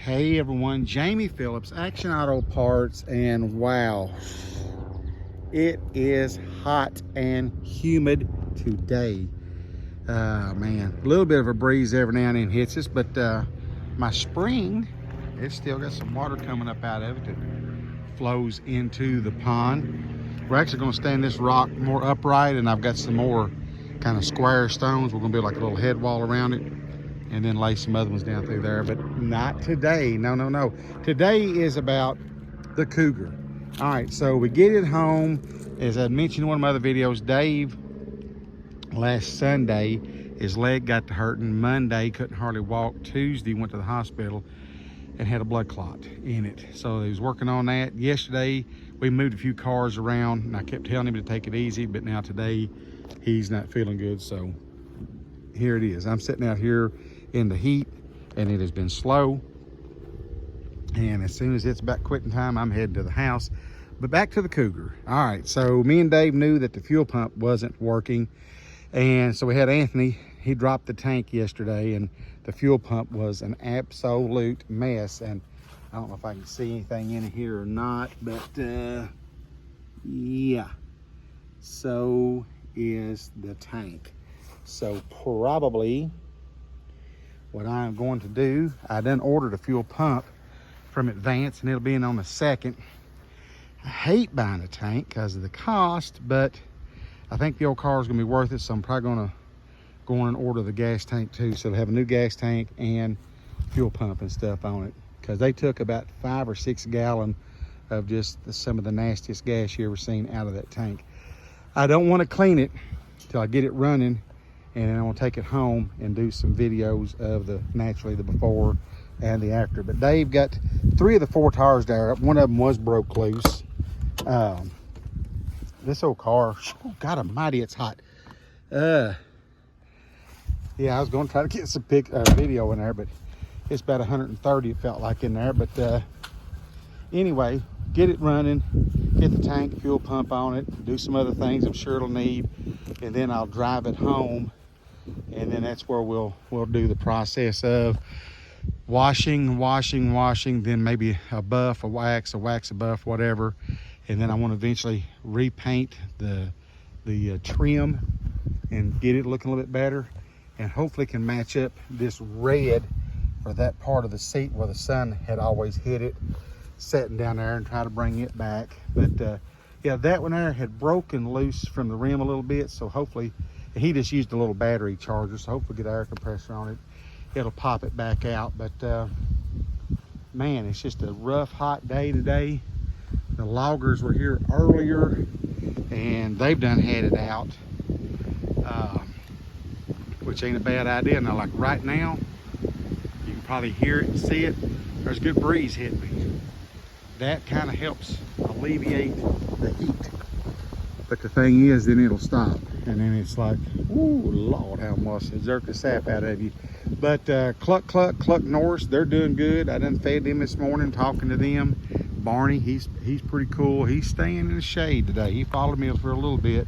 Hey everyone, Jamie Phillips, Action Auto Parts, and wow, it is hot and humid today. Man, a little bit of a breeze every now and then hits us, but my spring, it's still got some water coming up out of it that flows into the pond. We're actually going to stand this rock more upright, and I've got some more kind of square stones. We're going to build like a little head wall around it, and then lay some other ones down through there, but not today. No. Today is about the cougar. All right, so we get it home. As I mentioned in one of my other videos, Dave, last Sunday, his leg got to hurting. Monday, couldn't hardly walk. Tuesday, went to the hospital and had a blood clot in it. So he was working on that. Yesterday, we moved a few cars around, and I kept telling him to take it easy, but now today, he's not feeling good, so here it is. I'm sitting out here in the heat, and it has been slow, and as soon as it's about quitting time, I'm heading to the house. But back to the cougar. All right, so me and Dave knew that the fuel pump wasn't working, and so we had Anthony. He dropped the tank yesterday, and the fuel pump was an absolute mess. And I don't know if I can see anything in here or not, but yeah, so is the tank. So probably what I'm going to do, I done ordered a fuel pump from Advance, and it'll be in on the 2nd. I hate buying a tank because of the cost, but I think the old car is going to be worth it, so I'm probably going to go on and order the gas tank too, so it'll have a new gas tank and fuel pump and stuff on it, because they took about 5 or 6 gallon of just some of the nastiest gas you ever seen out of that tank. I don't want to clean it till I get it running, and then I'm gonna take it home and do some videos of the before and the after. But Dave got 3 of the 4 tires there. One of them was broke loose. This old car, oh, God almighty, it's hot. Yeah, I was gonna try to get some video in there, but it's about 130, it felt like, in there. But anyway, get it running, get the tank, fuel pump on it, do some other things I'm sure it'll need, and then I'll drive it home. And then that's where we'll do the process of washing, then maybe a buff, a wax, a buff, whatever. And then I want to eventually repaint the trim and get it looking a little bit better, and hopefully can match up this red for that part of the seat where the sun had always hit it, setting down there, and try to bring it back. But yeah, that one there had broken loose from the rim a little bit, so hopefully, he just used a little battery charger, so hopefully get air compressor on it, it'll pop it back out. But man, it's just a rough, hot day today. The loggers were here earlier, and they've done had it out, which ain't a bad idea. Now, like right now, you can probably hear it and see it. There's a good breeze hitting me. That kind of helps alleviate the heat. But the thing is, then it'll stop, and then it's like, ooh, Lord, how much it jerked the sap out of you. But Cluck Norris, they're doing good. I done fed them this morning, talking to them. Barney, he's pretty cool. He's staying in the shade today. He followed me for a little bit.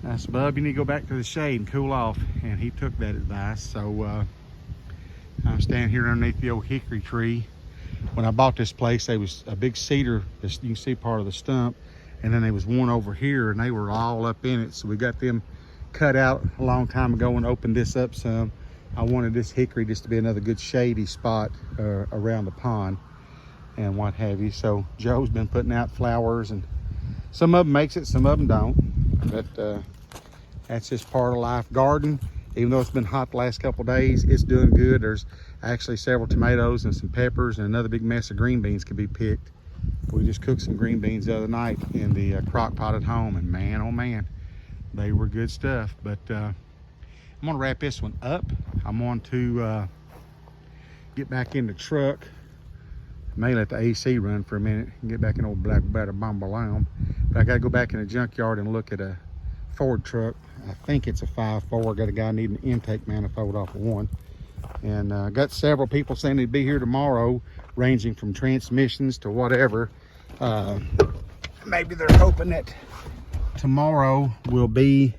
I said, Bub, you need to go back to the shade and cool off, and he took that advice. So I'm standing here underneath the old hickory tree. When I bought this place, there was a big cedar. You can see part of the stump. And then there was one over here, and they were all up in it. So we got them cut out a long time ago and opened this up some. I wanted this hickory just to be another good shady spot around the pond and what have you. So Joe's been putting out flowers, and some of them makes it, some of them don't. But that's just part of life. Garden, even though it's been hot the last couple of days, it's doing good. There's actually several tomatoes and some peppers, and another big mess of green beans could be picked. We just cooked some green beans the other night in the crock pot at home, and man, oh man, they were good stuff. But I'm gonna wrap this one up. I'm going to get back in the truck. May let the AC run for a minute and get back in old black better bomb. But I gotta go back in the junkyard and look at a Ford truck. I think it's a 5.4. Got a guy needing an intake manifold off of one. And got several people saying they'd be here tomorrow, ranging from transmissions to whatever. Maybe they're hoping that tomorrow will be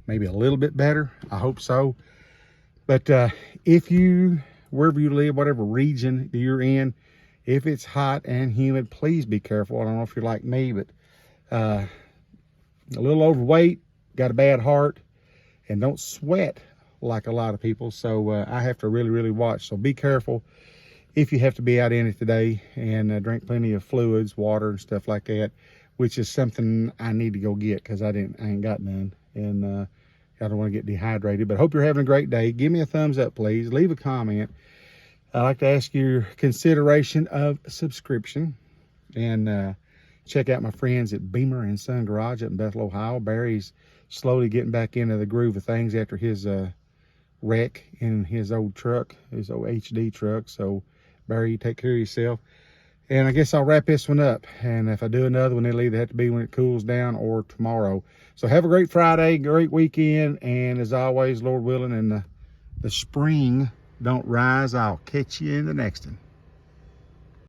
maybe a little bit better. I hope so. But if you wherever you live, whatever region you're in, if it's hot and humid, please be careful. I don't know if you're like me, but a little overweight, got a bad heart, and don't sweat like a lot of people. So I have to really watch. So be careful if you have to be out in it today, and drink plenty of fluids, water and stuff like that, which is something I need to go get because I ain't got none, and I don't want to get dehydrated. But hope you're having a great day. Give me a thumbs up, please. Leave a comment. I'd like to ask your consideration of subscription, and check out my friends at Beamer and Son Garage up in Bethel, Ohio. Barry's slowly getting back into the groove of things after his wreck in his old truck, his old HD truck. So Barry, you take care of yourself. And I guess I'll wrap this one up. And if I do another one, it'll either have to be when it cools down or tomorrow. So have a great Friday, great weekend. And as always, Lord willing, and the spring don't rise, I'll catch you in the next one.